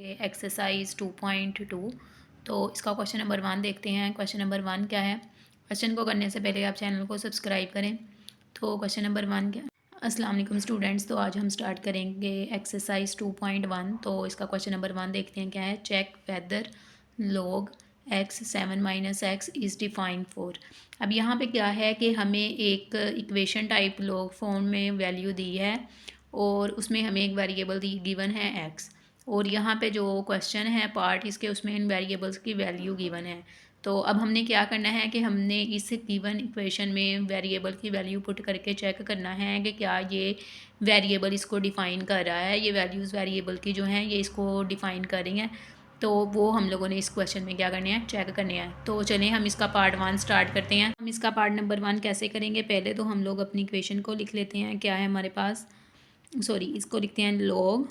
Exercise 2.2। तो इसका question number 1 देखते हैं। क्वेश्चन नंबर 1 क्या है। क्वेश्चन को करने से पहले आप चैनल को सब्सक्राइब करें। तो क्वेश्चन नंबर 1 क्या। अस्सलाम वालेकुम स्टूडेंट्स। तो आज हम स्टार्ट करेंगे एक्सरसाइज 2.1। तो इसका क्वेश्चन नंबर 1 देखते हैं क्या है। Check whether log x 7 minus x is defined for. अब यहाँ पे क्या है कि हमें एक इक्वेशन टाइप लॉग फॉर्म में वैल्यू दी है और उसमें हमें एक वेरिएबल दी गिवन है एक्स, और यहाँ पे जो क्वेश्चन है पार्ट इसके उसमें इन वेरिएबल्स की वैल्यू गिवन है। तो अब हमने क्या करना है कि हमने इस गिवन इक्वेशन में वेरिएबल की वैल्यू पुट करके चेक करना है कि क्या ये वेरिएबल इसको डिफ़ाइन कर रहा है, ये वैल्यूज़ वेरिएबल की जो हैं ये इसको डिफ़ाइन कर रही हैं। तो वो हम लोगों ने इस क्वेश्चन में क्या करने हैं, चेक करने हैं। तो चलें हम इसका पार्ट 1 स्टार्ट करते हैं। हम इसका पार्ट नंबर 1 कैसे करेंगे, पहले तो हम लोग अपनी इक्वेशन को लिख लेते हैं। क्या है हमारे पास, सॉरी इसको लिखते हैं लॉग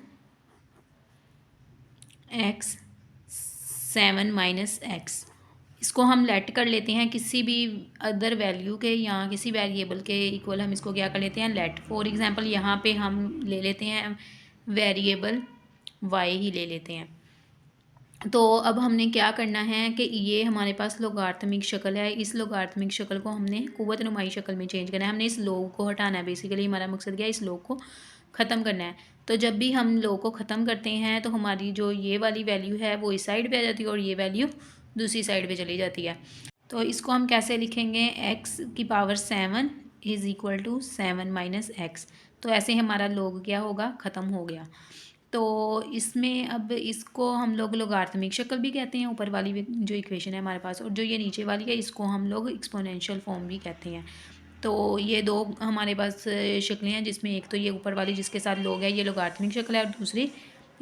एक्स 7 माइनस एक्स। इसको हम लेट कर लेते हैं किसी भी अदर वैल्यू के या किसी वेरिएबल के इक्वल हम इसको क्या कर लेते हैं, लेट। फॉर एग्जांपल यहाँ पे हम ले लेते हैं वेरिएबल वाई ही ले लेते हैं। तो अब हमने क्या करना है कि ये हमारे पास लोगार्थमिक शक्ल है, इस लोगार्थमिक शक्ल को हमने कुव्वत नुमाई शक्ल में चेंज करना है। हमने इस लोग को हटाना है। बेसिकली हमारा मकसद क्या है, इस लोग को ख़त्म करना है। तो जब भी हम लोग को ख़त्म करते हैं तो हमारी जो ये वाली वैल्यू है वो इस साइड पे आ जाती है और ये वैल्यू दूसरी साइड पे चली जाती है। तो इसको हम कैसे लिखेंगे, एक्स की power 7 is equal to 7 minus x. तो ऐसे हमारा लोग क्या होगा, ख़त्म हो गया। तो इसमें अब इसको हम लोग लोगार्थमिक शक्ल भी कहते हैं, ऊपर वाली जो इक्वेशन है हमारे पास, और जो ये नीचे वाली है इसको हम लोग एक्सपोनेंशियल फॉर्म भी कहते हैं। तो ये दो हमारे पास शक्लें हैं, जिसमें एक तो ये ऊपर वाली जिसके साथ लोग है ये लोगार्थमिक शक्ल है और दूसरी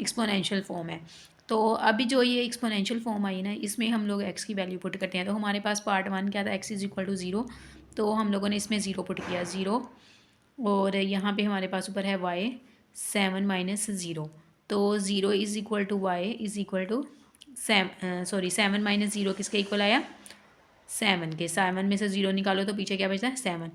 एक्सपोनेंशियल फॉर्म है। तो अभी जो ये एक्सपोनेंशियल फॉर्म आई ना, इसमें हम लोग एक्स की वैल्यू पुट करते हैं। तो हमारे पास पार्ट 1 क्या था, एक्स इज़ इक्वल टू 0। तो हम लोगों ने इसमें 0 पुट किया, 0। और यहाँ पे हमारे पास ऊपर है वाई 7 माइनस 0। तो 0 is equal to y is equal to 7 minus 0 किसके इक्वल आया, 7 के। 7 में से 0 निकालो तो पीछे क्या बचता है, 7।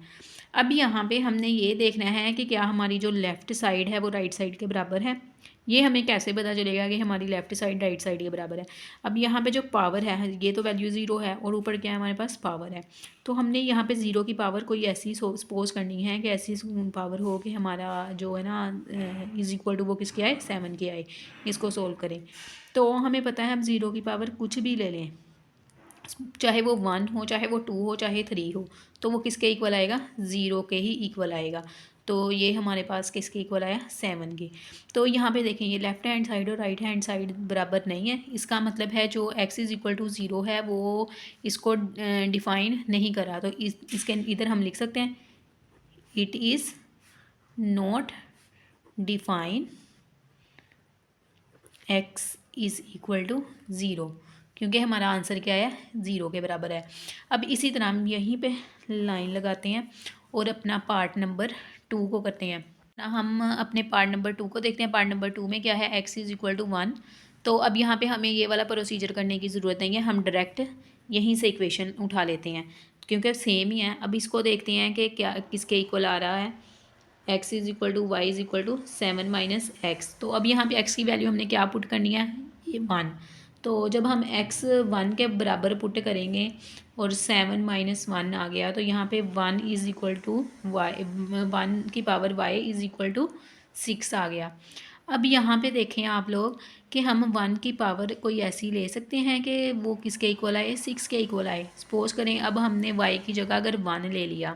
अब यहाँ पे हमने ये देखना है कि क्या हमारी जो लेफ़्ट साइड है वो राइट साइड के बराबर है। ये हमें कैसे पता चलेगा कि हमारी लेफ़्ट साइड राइट साइड के बराबर है। अब यहाँ पे जो पावर है, ये तो वैल्यू 0 है और ऊपर क्या है हमारे पास, पावर है। तो हमने यहाँ पे 0 की पावर कोई ऐसी सपोज करनी है कि ऐसी पावर हो कि हमारा जो है ना इज़ इक्वल टू वो किसके आए, 7 के आए। इसको सोल्व करें तो हमें पता है हम 0 की पावर कुछ भी ले लें, चाहे वो 1 हो, चाहे वो 2 हो, चाहे 3 हो, तो वो किसके इक्वल आएगा, 0 के ही इक्वल आएगा। तो ये हमारे पास किसके इक्वल आया, 7 के। तो यहाँ पे देखें ये लेफ़्ट हैंड साइड और राइट हैंड साइड बराबर नहीं है। इसका मतलब है जो x इज़ इक्वल टू 0 है वो इसको डिफ़ाइन नहीं करा। तो इसके इधर हम लिख सकते हैं it is not define x is equal to 0, क्योंकि हमारा आंसर क्या है, 0 के बराबर है। अब इसी तरह हम यहीं पे लाइन लगाते हैं और अपना पार्ट नंबर 2 को करते हैं। हम अपने पार्ट नंबर 2 को देखते हैं। पार्ट नंबर 2 में क्या है, x इज़ इक्वल टू 1। तो अब यहाँ पे हमें ये वाला प्रोसीजर करने की ज़रूरत नहीं है, हम डायरेक्ट यहीं से इक्वेशन उठा लेते हैं क्योंकि सेम ही है। अब इसको देखते हैं कि क्या किसके इक्वल आ रहा है, x is equal to y is equal to 7 minus x. तो अब यहाँ पे x की वैल्यू हमने क्या पुट करनी है, ये 1। तो जब हम x 1 के बराबर पुट करेंगे और 7 माइनस 1 आ गया तो यहाँ पे 1 इज़ इक्वल टू वाई, 1 की power y is equal to 6 आ गया। अब यहाँ पे देखें आप लोग कि हम 1 की पावर कोई ऐसी ले सकते हैं कि वो किसके इक्वल आए, 6 के इक्वल आए। सपोज़ करें अब हमने y की जगह अगर 1 ले लिया,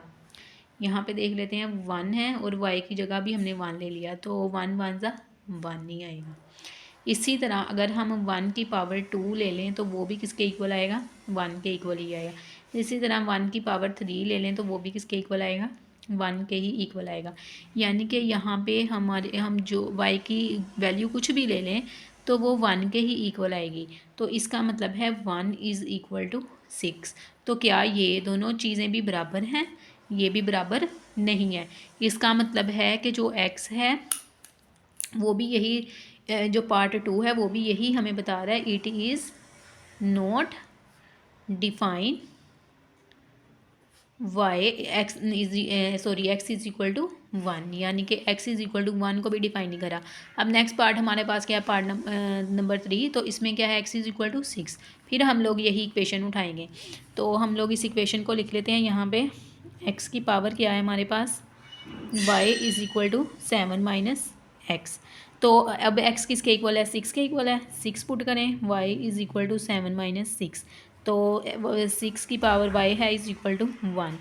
यहाँ पे देख लेते हैं 1 है और y की जगह भी हमने 1 ले लिया, तो 1 1 ज़ा 1 नहीं आएगा। इसी तरह अगर हम 1 की पावर 2 ले लें तो वो भी किसके इक्वल आएगा, 1 के इक्वल ही आएगा। इसी तरह 1 की पावर 3 ले लें तो वो भी किसके इक्वल आएगा, 1 के ही इक्वल आएगा। यानी कि यहाँ पे हम जो y की वैल्यू कुछ भी ले लें तो वो 1 के ही इक्वल आएगी। तो इसका मतलब है 1 इज़ इक्वल टू 6। तो क्या ये दोनों चीज़ें भी बराबर हैं, ये भी बराबर नहीं है। इसका मतलब है कि जो x है वो भी यही, जो पार्ट 2 है वो भी यही हमें बता रहा है, it is not define y x is equal to 1, यानी कि x इज इक्वल टू 1 को भी डिफाइन नहीं करा। अब नेक्स्ट पार्ट हमारे पास क्या है, पार्ट नंबर 3। तो इसमें क्या है, x इज इक्वल टू 6। फिर हम लोग यही इक्वेशन उठाएंगे। तो हम लोग इस इक्वेशन को लिख लेते हैं। यहाँ पे x की पावर क्या है हमारे पास, y is equal to 7 minus x. तो अब x किसके इक्वल है, 6 के इक्वल है। 6 पुट करें, y is equal to 7 minus 6। तो 6 की पावर y है इज इक्वल टू 1।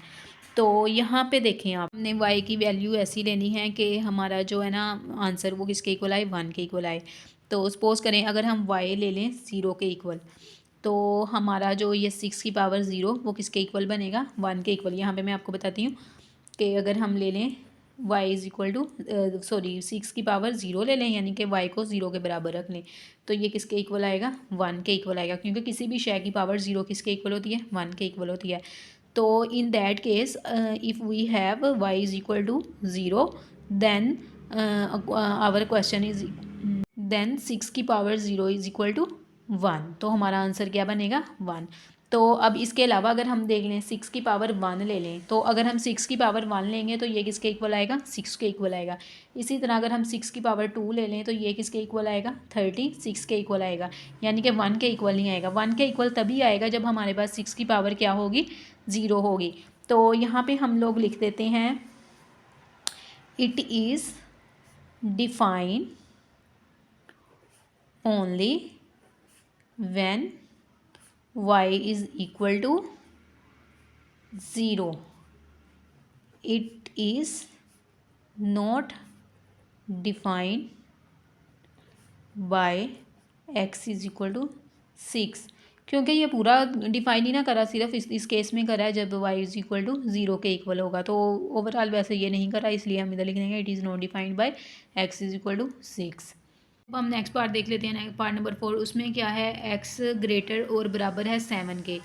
तो यहाँ पे देखें आप, हमने y की वैल्यू ऐसी लेनी है कि हमारा जो है ना आंसर वो किसके इक्वल आए, 1 के इक्वल आए। तो सपोज़ करें अगर हम y ले लें 0 के इक्वल, तो हमारा जो ये 6 की पावर 0 वो किसके इक्वल बनेगा, 1 के इक्वल। यहाँ पे मैं आपको बताती हूँ कि अगर हम ले लें y इज़ इक्वल टू 6 की पावर 0 ले लें, यानी कि y को 0 के बराबर रख लें, तो ये किसके इक्वल आएगा, 1 के इक्वल आएगा। क्योंकि किसी भी शय की पावर 0 किसके इक्वल होती है, 1 के इक्वल होती है। तो in that case if we have y is equal to 0, then our question is, then 6 की पावर 0 इज़ इक्वल टू 1। तो हमारा आंसर क्या बनेगा, 1। तो अब इसके अलावा अगर हम देख लें 6 की पावर 1 ले लें, तो अगर हम 6 की पावर 1 लेंगे तो ये किसके इक्वल आएगा, 6 के इक्वल आएगा। इसी तरह अगर हम 6 की पावर 2 ले लें तो ये किसके इक्वल आएगा, 36 के इक्वल आएगा। यानी कि 1 के इक्वल नहीं आएगा। 1 के इक्वल तभी आएगा जब हमारे पास 6 की पावर क्या होगी, 0 होगी। तो यहाँ पे हम लोग लिख देते हैं, it is define only when y is equal to 0. It is not defined by x is equal to 6। क्योंकि ये पूरा डिफाइन ही ना करा, सिर्फ इस केस में करा है जब y इज़ इक्वल टू 0 के इक्वल होगा। तो ओवरऑल वैसे ये नहीं करा, इसलिए हम इधर लिख देंगे it is not defined by x is equal to 6। अब हम नेक्स्ट पार्ट देख लेते हैं, पार्ट नंबर 4। उसमें क्या है, x ग्रेटर और बराबर है 7 के।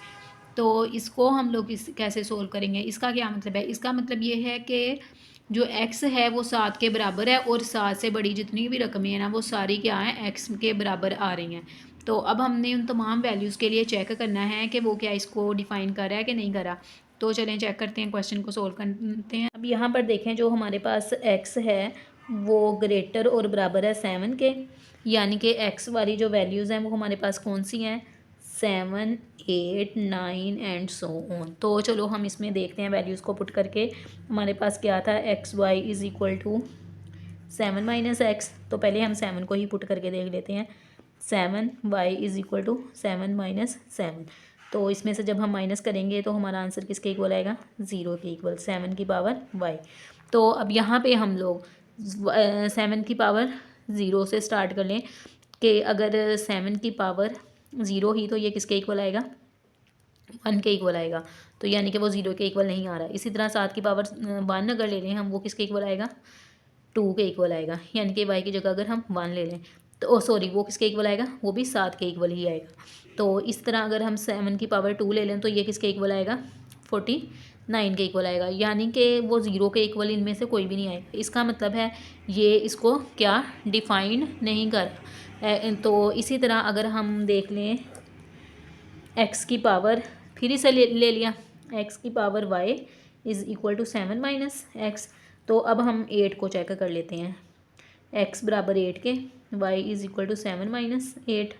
तो इसको हम लोग कैसे सोल्व करेंगे, इसका क्या मतलब है, इसका मतलब ये है कि जो x है वो 7 के बराबर है और 7 से बड़ी जितनी भी रकमें हैं ना वो सारी क्या हैं, x के बराबर आ रही हैं। तो अब हमने उन तमाम वैल्यूज़ के लिए चेक करना है कि वो क्या इसको डिफ़ाइन कर रहा है कि नहीं करा। तो चलें चेक करते हैं, क्वेश्चन को सोल्व करते हैं। अब यहाँ पर देखें, जो हमारे पास x है वो ग्रेटर और बराबर है 7 के, यानी कि x वाली जो वैल्यूज़ हैं वो हमारे पास कौन सी हैं, 7, 8, 9 एंड सो ऑन। तो चलो हम इसमें देखते हैं वैल्यूज़ को पुट करके। हमारे पास क्या था, x y is equal to 7 minus x. तो पहले हम 7 को ही पुट करके देख लेते हैं। 7 y is equal to 7 minus 7। तो इसमें से जब हम माइनस करेंगे तो हमारा आंसर किसके इक्वल आएगा, 0 के इक्वल, 7 की पावर वाई। तो अब यहाँ पे हम लोग 7 की पावर 0 से स्टार्ट कर लें कि अगर 7 की पावर 0 ही तो ये किसके इक्वल आएगा, 1 के इक्वल आएगा। तो यानी कि वो 0 के इक्वल नहीं आ रहा। इसी तरह 7 की पावर 1 अगर ले लें हम, वो किसके इक्वल आएगा, 2 के इक्वल आएगा। यानी कि y की जगह अगर हम 1 ले लें तो सॉरी वो किसके इक्वल आएगा, वो भी 7 के इक्वल ही आएगा। तो इस तरह अगर हम 7 की पावर 2 ले लें तो ये किसके इक्वल आएगा, 49 के इक्वल आएगा। यानी कि वो 0 के इक्वल इनमें से कोई भी नहीं आएगा। इसका मतलब है ये इसको क्या डिफाइन नहीं कर। तो इसी तरह अगर हम देख लें x की पावर, फिर इसे ले लिया, x की power y is equal to 7 minus x. तो अब हम 8 को चेक कर लेते हैं, x बराबर 8 के, y is equal to 7 minus 8।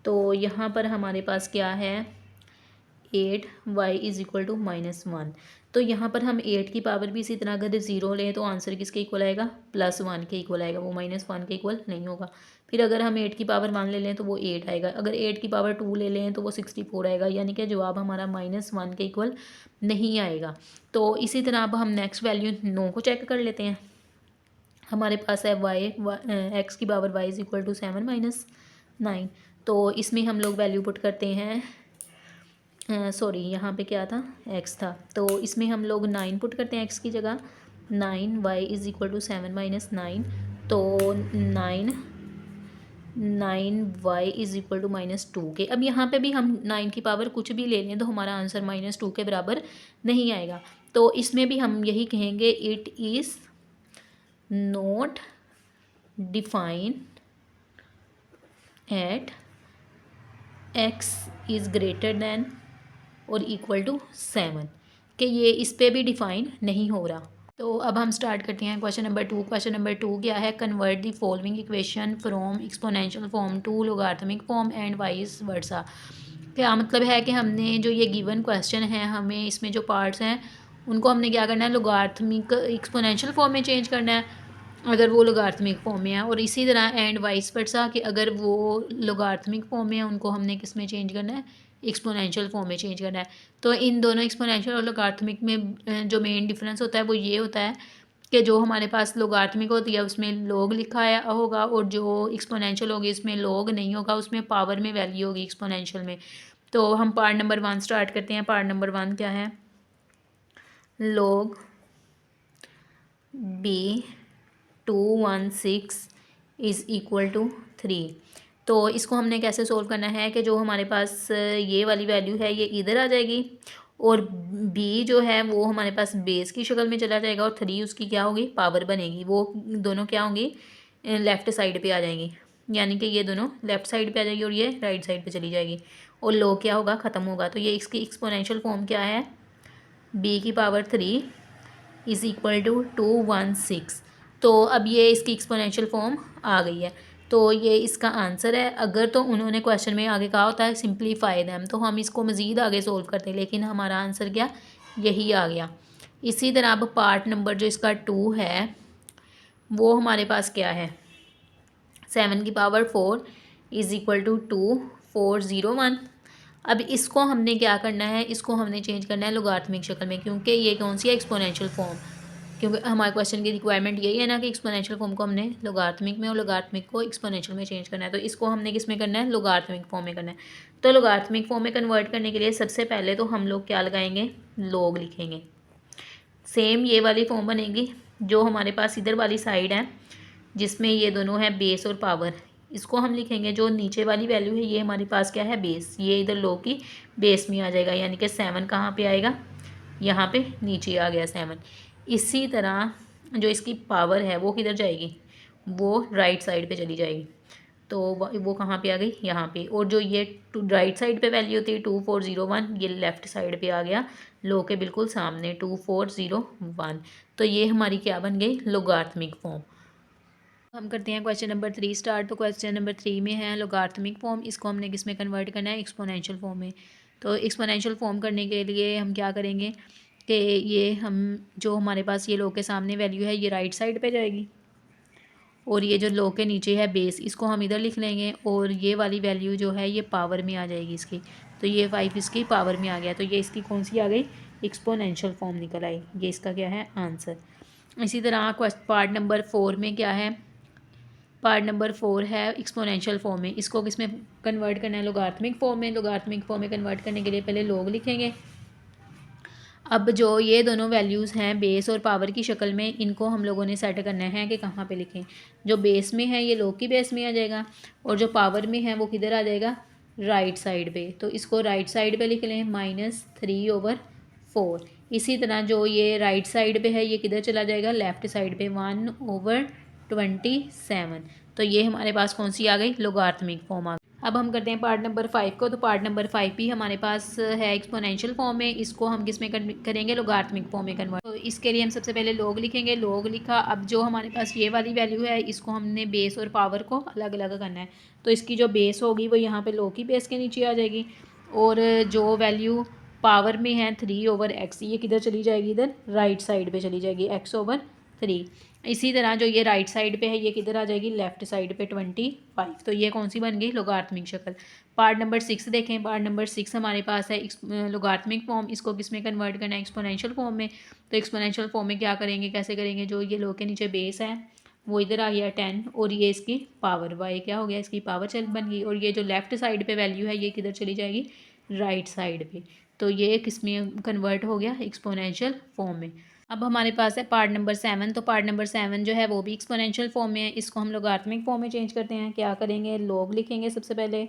तो यहाँ पर हमारे पास क्या है, 8, y इज़ इक्वल टू -1। तो यहाँ पर हम 8 की पावर भी इसी तरह अगर 0 लें तो आंसर किसके इक्वल आएगा, +1 के इक्वल आएगा, वो -1 के इक्वल नहीं होगा। फिर अगर हम 8 की पावर 1 ले लें तो वो 8 आएगा। अगर 8 की पावर 2 ले लें तो वो 64 आएगा। यानी कि जवाब हमारा -1 के इक्वल नहीं आएगा। तो इसी तरह अब हम नेक्स्ट वैल्यू 9 को चेक कर लेते हैं। हमारे पास है x की power y is equal to 7 minus 9। तो इसमें हम लोग वैल्यू पुट करते हैं, सॉरी यहाँ पे क्या था, x था। तो इसमें हम लोग 9 पुट करते हैं x की जगह। 9 y is equal to 7 minus 9। तो 9 y इज़ इक्वल टू -2 के। अब यहाँ पे भी हम 9 की पावर कुछ भी ले लें तो हमारा आंसर -2 के बराबर नहीं आएगा। तो इसमें भी हम यही कहेंगे, it is not define at x is greater than और इक्वल टू 7। कि ये इस पे भी डिफ़ाइन नहीं हो रहा। तो अब हम स्टार्ट करते हैं क्वेश्चन नंबर 2। क्वेश्चन नंबर 2 क्या है, convert the following equation from exponential form to logarithmic form and vice versa. क्या मतलब है कि हमने जो ये गिवन क्वेश्चन है, हमें इसमें जो पार्ट्स हैं उनको हमने क्या करना है, लोगार्थमिक एक्सपोनेंशियल फॉर्म में चेंज करना है अगर वो लोगार्थमिक फॉर्म में है, और इसी तरह एंड वाइस वर्सा कि अगर वो लोगार्थमिक फॉर्म में है उनको हमने किस में चेंज करना है, एक्सपोनेंशियल फॉर्म में चेंज करना है। तो इन दोनों एक्सपोनेंशियल और लोगार्थमिक में जो मेन डिफरेंस होता है वो ये होता है कि जो हमारे पास लोगार्थमिक होती है उसमें लॉग लिखा है होगा, और जो एक्सपोनेंशियल होगी उसमें लॉग नहीं होगा, उसमें पावर में वैल्यू होगी एक्सपोनेंशियल में। तो हम पार्ट नंबर 1 स्टार्ट करते हैं। पार्ट नंबर 1 क्या है, log B216 is equal to 3। तो इसको हमने कैसे सोल्व करना है कि जो हमारे पास ये वाली वैल्यू है ये इधर आ जाएगी, और b जो है वो हमारे पास बेस की शक्ल में चला जाएगा, और 3 उसकी क्या होगी, पावर बनेगी। वो दोनों क्या होंगी, लेफ़्ट साइड पे आ जाएंगी, यानी कि ये दोनों लेफ़्ट साइड पे आ जाएगी और ये राइट साइड पे चली जाएगी, और log क्या होगा, ख़त्म होगा। तो ये इसकी एक्सपोनेंशियल फॉर्म क्या है, b की पावर 3 इज़ इक्वल टू 216। तो अब ये इसकी एक्सपोनेंशियल फॉर्म आ गई है, तो ये इसका आंसर है। अगर तो उन्होंने क्वेश्चन में आगे कहा होता है सिंप्लीफाई दैम, तो हम इसको मज़ीद आगे सोल्व करते, लेकिन हमारा आंसर क्या, यही आ गया। इसी तरह अब पार्ट नंबर जो इसका 2 है वो हमारे पास क्या है, 7 की पावर 4 इज़ इक्वल टू 2401। अब इसको हमने क्या करना है, इसको हमने चेंज करना है लोगार्थमिक शक्ल में, क्योंकि ये कौन सी है, एक्सपोनेंशियल फॉर्म। क्योंकि हमारे क्वेश्चन की रिक्वायरमेंट यही है ना कि एक्सपोनेंशियल फॉर्म को हमने लोगार्थमिक में और लोगार्थमिक को एक्सपोनेंशियल में चेंज करना है। तो इसको हमने किस में करना है, लोगार्थमिक फॉर्म में करना है। तो लोगार्थमिक फॉर्म में कन्वर्ट करने के लिए सबसे पहले तो हम लोग क्या लगाएंगे, लॉग लिखेंगे। सेम ये वाली फॉर्म बनेगी जो हमारे पास इधर वाली साइड है जिसमें ये दोनों है बेस और पावर, इसको हम लिखेंगे। जो नीचे वाली वैल्यू है ये हमारे पास क्या है, बेस, ये इधर लो की बेस में आ जाएगा, यानी कि 7 कहाँ पे आएगा, यहाँ पे नीचे आ गया 7। इसी तरह जो इसकी पावर है वो किधर जाएगी, वो राइट साइड पे चली जाएगी, तो वो कहाँ पे आ गई, यहाँ पे। और जो ये राइट साइड पे वैल्यू थी 2401, ये लेफ़्ट साइड पे आ गया लो के बिल्कुल सामने 2401। तो ये हमारी क्या बन गई, लोगार्थमिक फॉर्म। हम करते हैं क्वेश्चन नंबर 3 स्टार्ट। तो क्वेश्चन नंबर 3 में है लोगार्थमिक फॉर्म, इसको हमने किस में कन्वर्ट करना है, एक्सपोनेंशियल फॉर्म में। तो एक्सपोनेंशियल फॉर्म करने के लिए हम क्या करेंगे कि ये हम जो हमारे पास ये लो के सामने वैल्यू है ये राइट साइड पे जाएगी, और ये जो लो के नीचे है बेस, इसको हम इधर लिख लेंगे, और ये वाली वैल्यू जो है ये पावर में आ जाएगी इसकी। तो ये 5 इसकी पावर में आ गया, तो ये इसकी कौन सी आ गई, एक्सपोनेंशियल फॉर्म निकल आई। ये इसका क्या है, आंसर। इसी तरह पार्ट नंबर 4 में क्या है, पार्ट नंबर 4 है एक्सपोनेंशियल फॉर्म में, इसको किस में कन्वर्ट करना है, लोगार्थमिक फॉर्म में। लोगार्थमिक फॉर्म में कन्वर्ट करने के लिए पहले लॉग लिखेंगे। अब जो ये दोनों वैल्यूज़ हैं बेस और पावर की शक्ल में, इनको हम लोगों ने सेट करना है कि कहाँ पे लिखें। जो बेस में है ये लॉग की बेस में आ जाएगा, और जो पावर में है वो किधर आ जाएगा, राइट साइड पे। तो इसको राइट साइड पे लिख लें, -3/4। इसी तरह जो ये राइट साइड पे है ये किधर चला जाएगा, लेफ़्ट साइड पे, 1/27। तो ये हमारे पास कौन सी आ गई, लोगार्थमिक फॉर्म आ गई। अब हम करते हैं पार्ट नंबर 5 को। तो पार्ट नंबर 5 भी हमारे पास है एक्सपोनेंशियल फॉर्म में, इसको हम किस में करेंगे, लोगार्थमिक फॉर्म में कन्वर्ट। तो इसके लिए हम सबसे पहले लॉग लिखेंगे। लॉग लिखा, अब जो हमारे पास ये वाली वैल्यू है इसको हमने बेस और पावर को अलग अलग करना है। तो इसकी जो बेस होगी वो यहाँ पे लॉग की बेस के नीचे आ जाएगी, और जो वैल्यू पावर में है 3/x, ये किधर चली जाएगी, इधर राइट साइड पे चली जाएगी, x/3। इसी तरह जो ये राइट साइड पे है ये किधर आ जाएगी, लेफ़्ट साइड पे 25। तो ये कौन सी बन गई, लोगार्थमिक शक्ल। पार्ट नंबर 6 देखें। पार्ट नंबर 6 हमारे पास है लोगार्थमिक फॉर्म, इसको किस में कन्वर्ट करना है, एक्सपोनेंशियल फॉर्म में। तो एक्सपोनेंशियल फॉर्म में क्या करेंगे, कैसे करेंगे, जो ये लो के नीचे बेस है वो इधर आ गया 10, और ये इसकी पावर, वाई क्या हो गया, इसकी पावर चल बन गई, और ये जो लेफ़्ट साइड पे वैल्यू है ये किधर चली जाएगी, राइट साइड पे। तो ये किस में कन्वर्ट हो गया, एक्सपोनेंशियल फॉर्म में। अब हमारे पास है पार्ट नंबर 7। तो पार्ट नंबर 7 जो है वो भी एक्सपोनेंशियल फॉर्म में है, इसको हम लोगार्थमिक फॉर्म में चेंज करते हैं। क्या करेंगे, लॉग लिखेंगे सबसे पहले।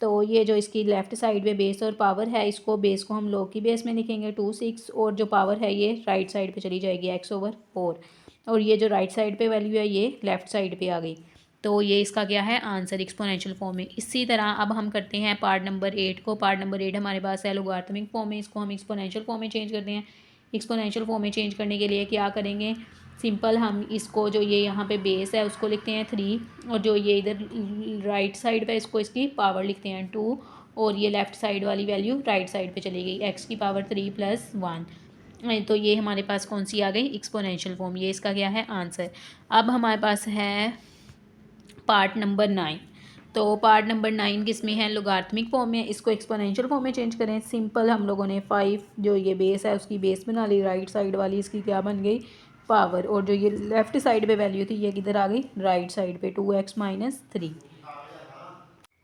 तो ये जो इसकी लेफ़्ट साइड पे बेस और पावर है, इसको बेस को हम लॉग की बेस में लिखेंगे 26, और जो पावर है ये राइट साइड पे चली जाएगी, x/4। और ये जो राइट साइड पे वैल्यू है ये लेफ़्ट साइड पे आ गई। तो ये इसका क्या है आंसर एक्सपोनेंशियल फॉर्म में। इसी तरह अब हम करते हैं पार्ट नंबर 8 को। पार्ट नंबर 8 हमारे पास है लोगारिथमिक फॉर्म में, इसको हम एक्सपोनेंशियल फॉर्म में चेंज करते हैं। एक्सपोनेंशियल फॉर्म में चेंज करने के लिए क्या करेंगे, सिंपल हम इसको जो ये यहाँ पे बेस है उसको लिखते हैं 3, और जो ये इधर राइट साइड पे इसको इसकी पावर लिखते हैं 2, और ये लेफ़्ट साइड वाली वैल्यू राइट साइड पे चली गई, x की पावर 3 + 1। तो ये हमारे पास कौन सी आ गई एक्सपोनेंशियल फॉर्म, ये इसका क्या है आंसर। अब हमारे पास है पार्ट नंबर 9। तो पार्ट नंबर 9 किस में है लोगारिथमिक फॉर्म में, इसको एक्सपोनेंशियल फॉर्म में चेंज करें। सिंपल हम लोगों ने 5 जो ये बेस है उसकी बेस बना ली, राइट साइड वाली इसकी क्या बन गई पावर, और जो ये लेफ़्ट साइड पे वैल्यू थी ये किधर आ गई राइट साइड पे 2x - 3।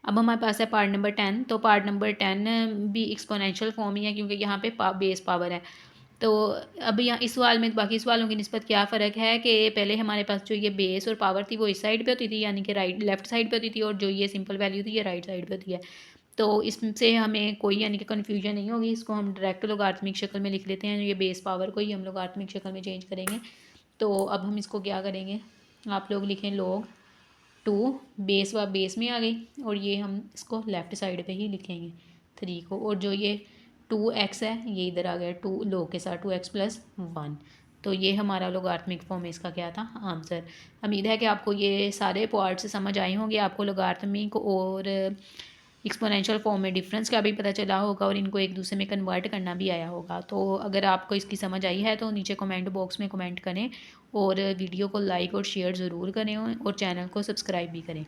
अब हमारे पास है पार्ट नंबर 10। तो पार्ट नंबर 10 भी एक्सपोनेंशियल फॉर्म ही है क्योंकि यहाँ पे बेस पावर है। तो अब यहाँ इस सवाल में बाकी सवालों की निस्बत क्या फ़र्क है कि पहले हमारे पास जो ये बेस और पावर थी वो इस साइड पे होती थी, यानी कि राइट लेफ़्ट साइड पे होती थी, और जो ये सिंपल वैल्यू थी ये राइट साइड पे होती है। तो इससे हमें कोई यानी कि कन्फ्यूजन नहीं होगी, इसको हम डायरेक्ट लोगारिथमिक शक्ल में लिख लेते हैं। ये बेस पावर को ही हम लोगारिथमिक शक्ल में चेंज करेंगे। तो अब हम इसको क्या करेंगे, आप लोग लिखें log 2, बेस व बेस में आ गई, और ये हम इसको लेफ़्ट साइड पे ही लिखेंगे 3 को, और जो ये 2x है ये इधर आ गया 2 log के साथ 2x + 1। तो ये हमारा लोगारिथमिक फॉर्म में इसका क्या था आंसर। उम्मीद है कि आपको ये सारे पार्ट्स समझ आए होंगे, आपको लोगारिथमिक और एक्सपोनेंशियल फॉर्म में डिफरेंस का भी पता चला होगा, और इनको एक दूसरे में कन्वर्ट करना भी आया होगा। तो अगर आपको इसकी समझ आई है तो नीचे कमेंट बॉक्स में कमेंट करें, और वीडियो को लाइक और शेयर ज़रूर करें, और चैनल को सब्सक्राइब भी करें।